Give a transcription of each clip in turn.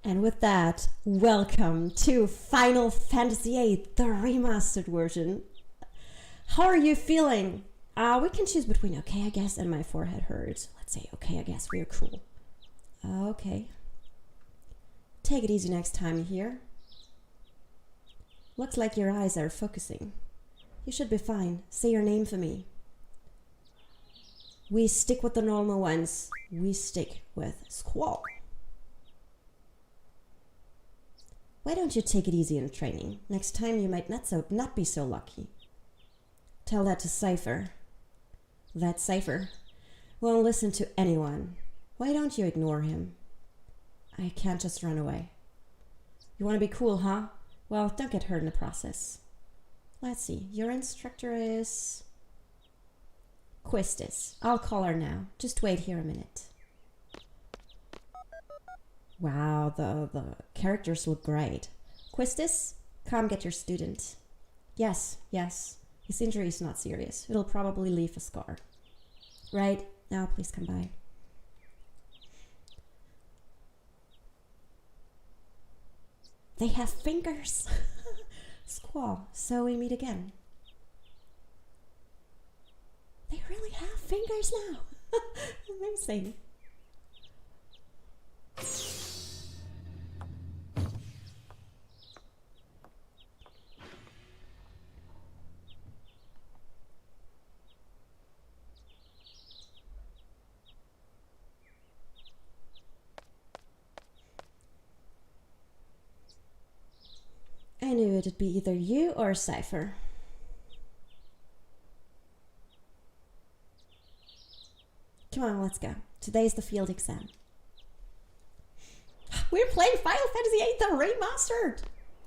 And with that, welcome to Final Fantasy VIII, the remastered version. How are you feeling? We can choose between okay, I guess, and my forehead hurts. Let's say okay, I guess, we're cool. Okay. Take it easy next time you hear. Looks like your eyes are focusing. You should be fine. Say your name for me. We stick with the normal ones. We stick with Squall. Why don't you take it easy in training? Next time you might not be so lucky. Tell that to Cypher. That Cypher won't listen to anyone. Why don't you ignore him? I can't just run away. You want to be cool, huh? Well, don't get hurt in the process. Let's see. Your instructor is... Quistis. I'll call her now. Just wait here a minute. Wow, the characters look great. Quistis, come get your student. Yes. His injury is not serious. It'll probably leave a scar. Right, now please come by. They have fingers. Squall, so we meet again. They really have fingers now. Amazing. I knew it'd be either you or Cypher. Come on, let's go. Today's the field exam. We're playing Final Fantasy VIII, the remastered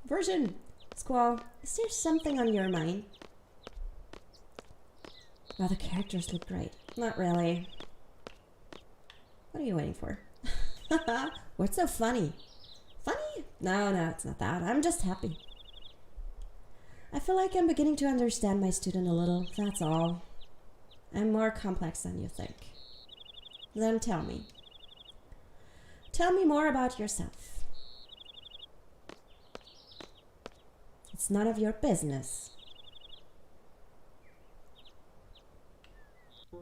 version. Squall, is there something on your mind? Well, the characters look great. Not really. What are you waiting for? What's so funny? Funny? No, it's not that. I'm just happy. I feel like I'm beginning to understand my student a little, that's all. I'm more complex than you think. Then tell me. Tell me more about yourself. It's none of your business. Oh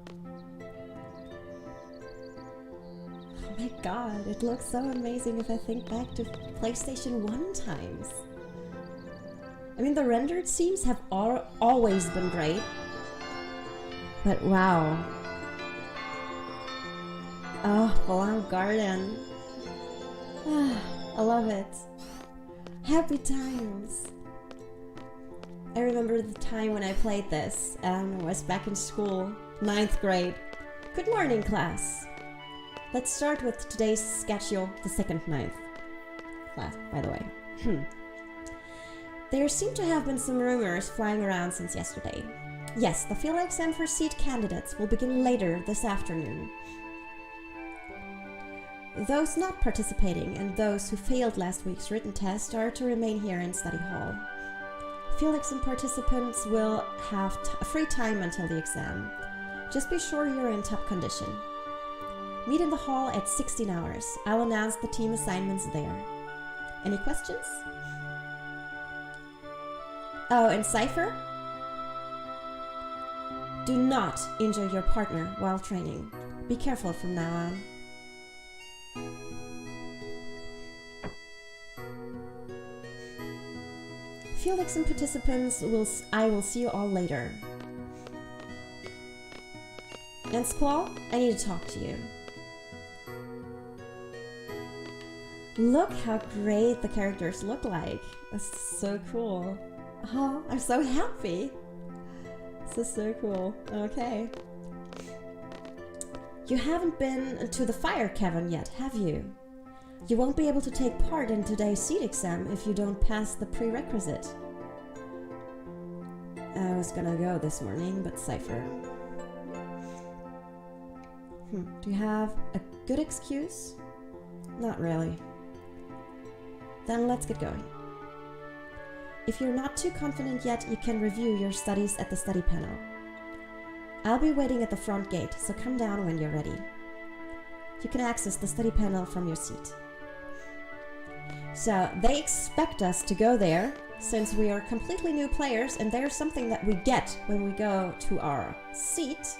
my god, it looks so amazing if I think back to PlayStation 1 times. I mean, the rendered scenes have always been great. But wow. Oh, Belong Garden. I love it. Happy times. I remember the time when I played this and was back in school, 9th grade. Good morning, class. Let's start with today's schedule, the second 9th class, by the way. There seem to have been some rumors flying around since yesterday. Yes, the field exam for seat candidates will begin later this afternoon. Those not participating and those who failed last week's written test are to remain here in study hall. Field exam participants will have free time until the exam. Just be sure you're in top condition. Meet in the hall at 16 hours. I'll announce the team assignments there. Any questions? Oh, and Cypher? Do not injure your partner while training. Be careful from now on. Field exam participants, I will see you all later. And Squall, I need to talk to you. Look how great the characters look like. That's so cool. Oh, I'm so happy. This is so cool. Okay. You haven't been to the fire cavern yet, have you? You won't be able to take part in today's seat exam if you don't pass the prerequisite. I was gonna go this morning, but Cypher. Do you have a good excuse? Not really. Then let's get going. If you're not too confident yet, you can review your studies at the study panel. I'll be waiting at the front gate, so come down when you're ready. You can access the study panel from your seat. So they expect us to go there since we are completely new players, and there's something that we get when we go to our seat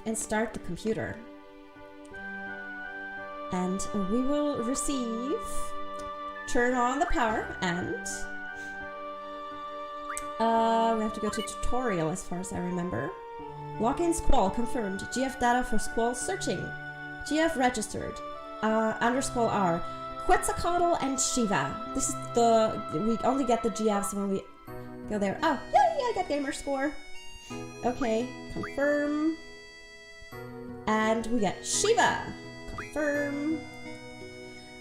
and start the computer. And we will receive, turn on the power, and we have to go to tutorial as far as I remember. Login Squall confirmed. GF data for Squall searching. GF registered. Underscore R. Quetzalcoatl and Shiva. This is we only get the GFs when we go there. Oh, yay, I got gamer score. Okay, confirm. And we get Shiva. Confirm.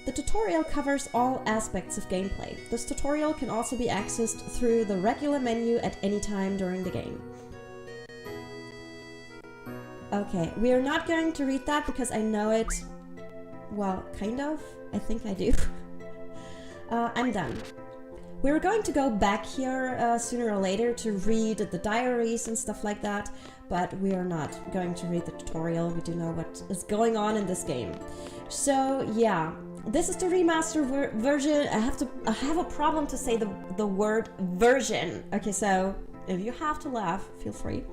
The tutorial covers all aspects of gameplay. This tutorial can also be accessed through the regular menu at any time during the game. Okay, we are not going to read that because I know it, well, kind of. I think I do. I'm done. We were going to go back here sooner or later to read the diaries and stuff like that, but we are not going to read the tutorial. We do know what is going on in this game. So yeah, this is the remaster version. I have a problem to say the word version. Okay, so if you have to laugh, feel free.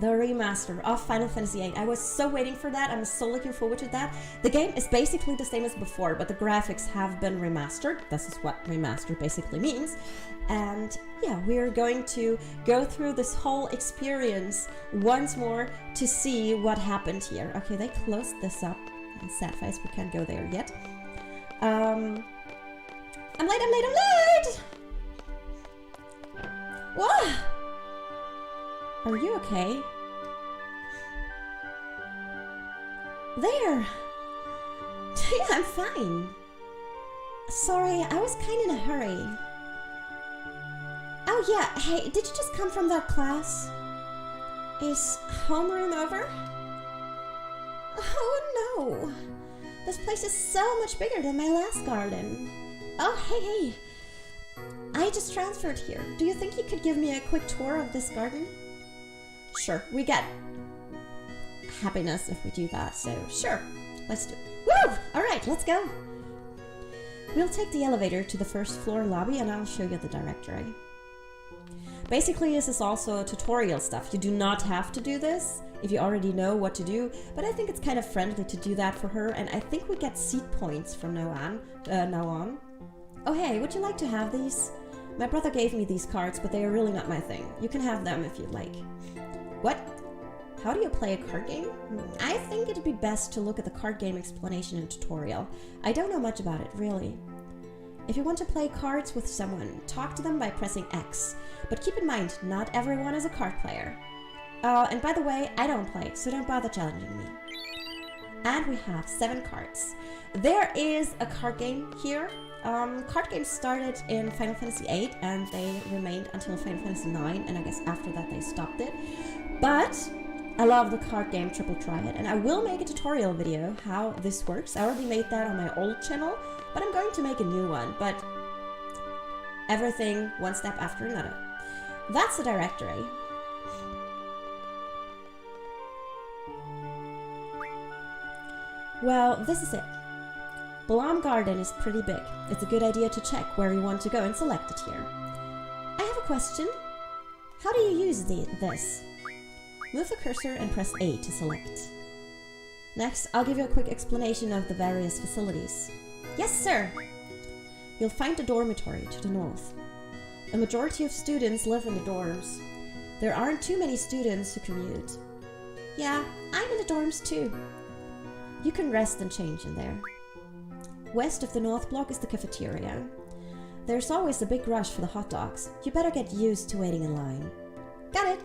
The remaster of Final Fantasy VIII. I was so waiting for that. I'm so looking forward to that. The game is basically the same as before, but the graphics have been remastered. This is what remastered basically means. And yeah, we're going to go through this whole experience once more to see what happened here. Okay, they closed this up. Sad face, we can't go there yet. I'm late! Whoa! Are you okay? There! Yeah, I'm fine. Sorry, I was kinda in a hurry. Oh yeah, hey, did you just come from that class? Is homeroom over? Oh no! This place is so much bigger than my last garden. Oh, hey. I just transferred here. Do you think you could give me a quick tour of this garden? Sure, we get happiness if we do that, so sure, let's do it. Woo! Alright, let's go! We'll take the elevator to the first floor lobby and I'll show you the directory. Basically, this is also tutorial stuff. You do not have to do this if you already know what to do, but I think it's kind of friendly to do that for her, and I think we get seat points from now on. Oh hey, would you like to have these? My brother gave me these cards, but they are really not my thing. You can have them if you'd like. What? How do you play a card game? I think it'd be best to look at the card game explanation and tutorial. I don't know much about it, really. If you want to play cards with someone, talk to them by pressing X. But keep in mind, not everyone is a card player. And by the way, I don't play, so don't bother challenging me. And we have 7 cards. There is a card game here. Card games started in Final Fantasy VIII and they remained until Final Fantasy IX, and I guess after that they stopped it. But I love the card game Triple Triad, and I will make a tutorial video how this works. I already made that on my old channel, but I'm going to make a new one, but everything one step after another. That's the directory. Well, this is it. Balam Garden is pretty big. It's a good idea to check where you want to go and select it here. I have a question. How do you use this? Move the cursor and press A to select. Next, I'll give you a quick explanation of the various facilities. Yes, sir! You'll find a dormitory to the north. A majority of students live in the dorms. There aren't too many students who commute. Yeah, I'm in the dorms too. You can rest and change in there. West of the north block is the cafeteria. There's always a big rush for the hot dogs. You better get used to waiting in line. Got it!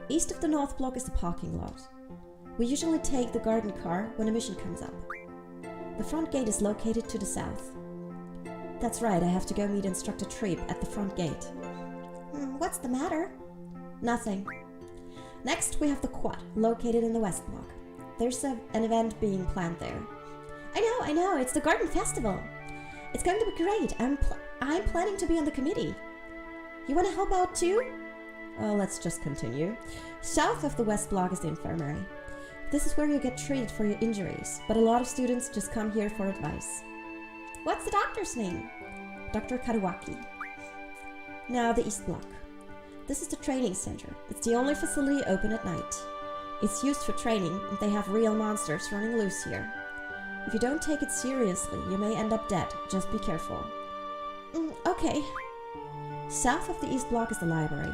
East of the north block is the parking lot. We usually take the garden car when a mission comes up. The front gate is located to the south. That's right, I have to go meet Instructor Treep at the front gate. What's the matter? Nothing. Next, we have the quad, located in the west block. There's an event being planned there. I know, it's the garden festival. It's going to be great. I'm planning to be on the committee. You want to help out too? Oh, let's just continue. South of the west block is the infirmary. This is where you get treated for your injuries, but a lot of students just come here for advice. What's the doctor's name? Dr. Karuaki. Now the East Block. This is the training center. It's the only facility open at night. It's used for training, and they have real monsters running loose here. If you don't take it seriously, you may end up dead. Just be careful. Okay. South of the East Block is the library.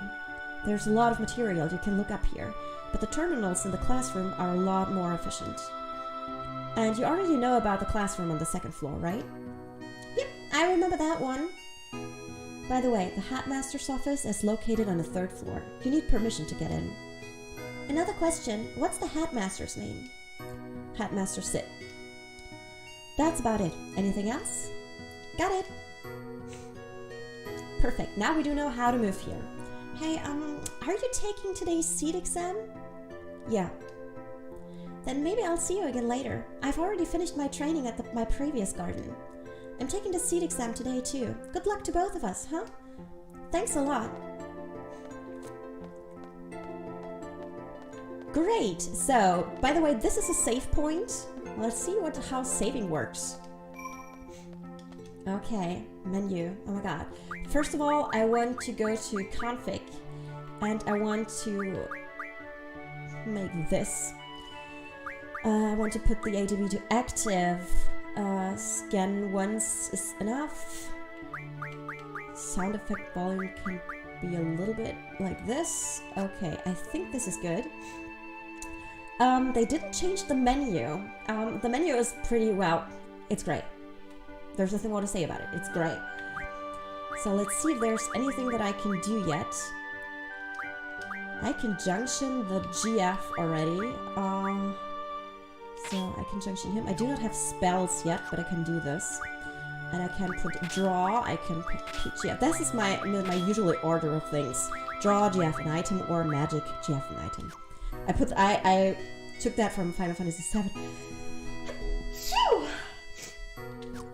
There's a lot of material you can look up here, but the terminals in the classroom are a lot more efficient. And you already know about the classroom on the second floor, right? Yep, I remember that one. By the way, the headmaster's office is located on the third floor. You need permission to get in. Another question, what's the headmaster's name? Headmaster Sid. That's about it. Anything else? Got it. Perfect, now we do know how to move here. Hey, are you taking today's seed exam? Yeah. Then maybe I'll see you again later. I've already finished my training at my previous garden. I'm taking the seed exam today too. Good luck to both of us, huh? Thanks a lot. Great, so, by the way, this is a save point. Let's see how saving works. Okay, menu, oh my god. First of all, I want to go to config, and I want to make this. I want to put the ADB to active. Scan once is enough. Sound effect volume can be a little bit like this. Okay, I think this is good. They didn't change the menu. The menu is pretty, well, it's great. There's nothing more to say about it. It's great. So let's see if there's anything that I can do yet. I can junction the GF already. So I can junction him. I do not have spells yet, but I can do this. And I can put draw, I can put GF. This is my usual order of things. Draw, GF, an item, or magic, GF, an item. I took that from Final Fantasy VII.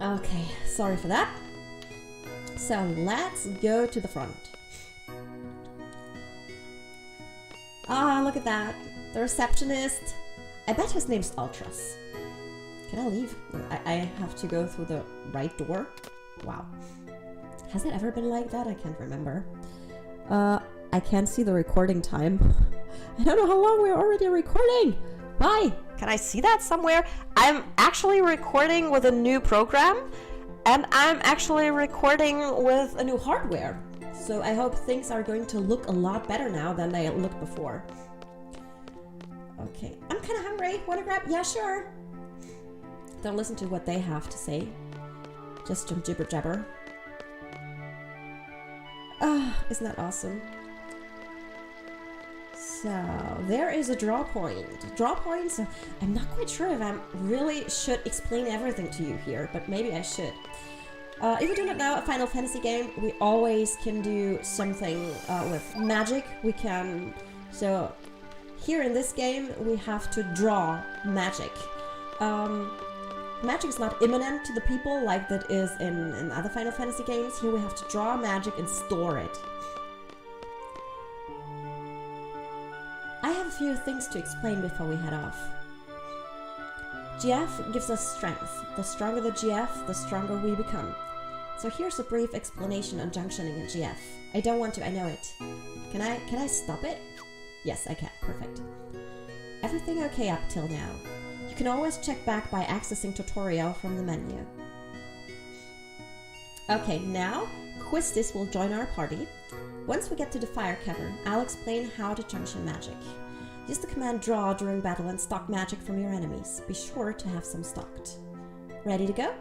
Okay, sorry for that. So let's go to the front. Ah, look at that. The receptionist. I bet his name's Ultras. Can I leave? I have to go through the right door? Wow. Has it ever been like that? I can't remember. I can't see the recording time. I don't know how long we're already recording. Why? Can I see that somewhere? I'm actually recording with a new program, and I'm actually recording with a new hardware. So I hope things are going to look a lot better now than they looked before. Okay, I'm kind of hungry. Wanna grab? Yeah, sure. Don't listen to what they have to say. Just some jibber jabber. Ah, isn't that awesome? So, there is a draw point. Draw point, so I'm not quite sure if I really should explain everything to you here, but maybe I should. If you do not know a Final Fantasy game, we always can do something with magic. We can... So, here in this game, we have to draw magic. Magic is not imminent to the people like that is in other Final Fantasy games. Here we have to draw magic and store it. I have a few things to explain before we head off. GF gives us strength. The stronger the GF, the stronger we become. So here's a brief explanation on junctioning a GF. I don't want to, I know it. Can I stop it? Yes, I can. Perfect. Everything okay up till now. You can always check back by accessing tutorial from the menu. Okay, now Quistis will join our party. Once we get to the fire cavern, I'll explain how to junction magic. Use the command draw during battle and stock magic from your enemies. Be sure to have some stocked. Ready to go?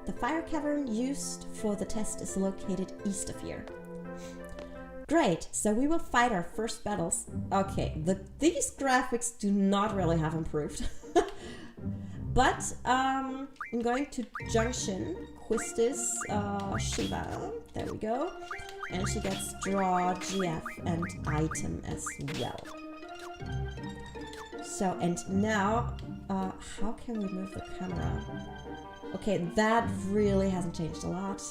The fire cavern used for the test is located east of here. Great, so we will fight our first battles. Okay, these graphics do not really have improved. But I'm going to junction Quistis Shiva. There we go. And she gets draw, GF, and item as well. So, and now, how can we move the camera? Okay, that really hasn't changed a lot.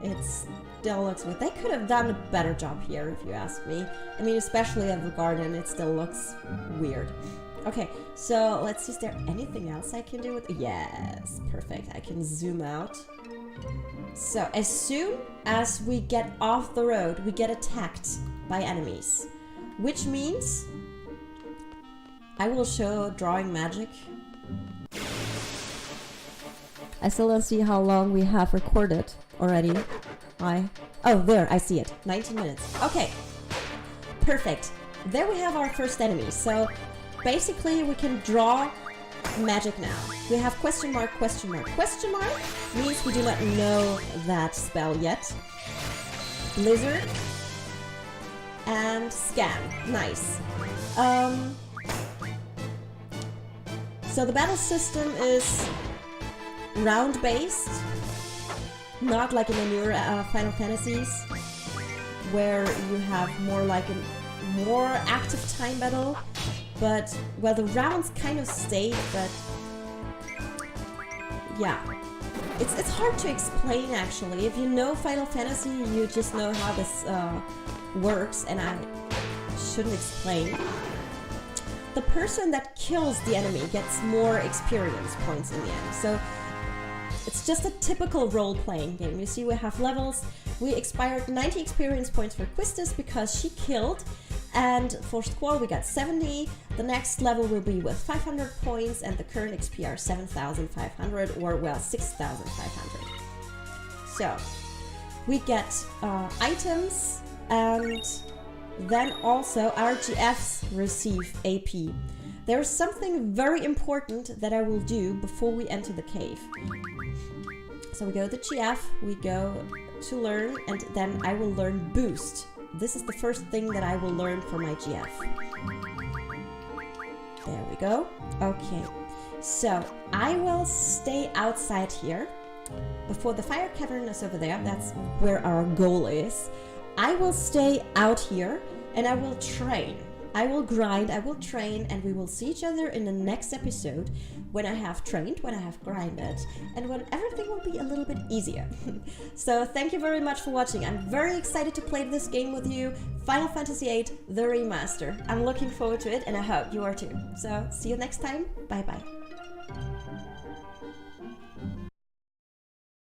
It still looks weird. They could have done a better job here, if you ask me. I mean, especially at the garden, it still looks weird. Okay, so let's see, is there anything else I can do with... Yes, perfect. I can zoom out. So as soon as we get off the road, we get attacked by enemies. Which means I will show drawing magic. I still don't see how long we have recorded already. Oh, there, I see it. 19 minutes. Okay, perfect. There we have our first enemy. So basically we can draw magic now. We have question mark, question mark, question mark. Means we do not know that spell yet. Blizzard. And scan. Nice. So the battle system is round-based. Not like in the newer Final Fantasies, where you have more like a more active time battle. But, well, the rounds kind of stay, but yeah. It's hard to explain, actually. If you know Final Fantasy, you just know how this works, and I shouldn't explain. The person that kills the enemy gets more experience points in the end. So it's just a typical role-playing game. You see, we have levels. We expired 90 experience points for Quistis because she killed. And for Squall, we got 70. The next level will be with 500 points, and the current XP are 7,500, or, well, 6,500. So, we get items, and then also our GFs receive AP. There's something very important that I will do before we enter the cave. So we go to GF, we go to learn, and then I will learn boost. This is the first thing that I will learn for my GF. There we go. Okay, so I will stay outside here. Before the fire cavern is over there, that's where our goal is. I will stay out here and I will train. I will grind, I will train, and we will see each other in the next episode when I have trained, when I have grinded, and when everything will be a little bit easier. So thank you very much for watching. I'm very excited to play this game with you. Final Fantasy VIII, the remaster. I'm looking forward to it, and I hope you are too. So see you next time. Bye bye.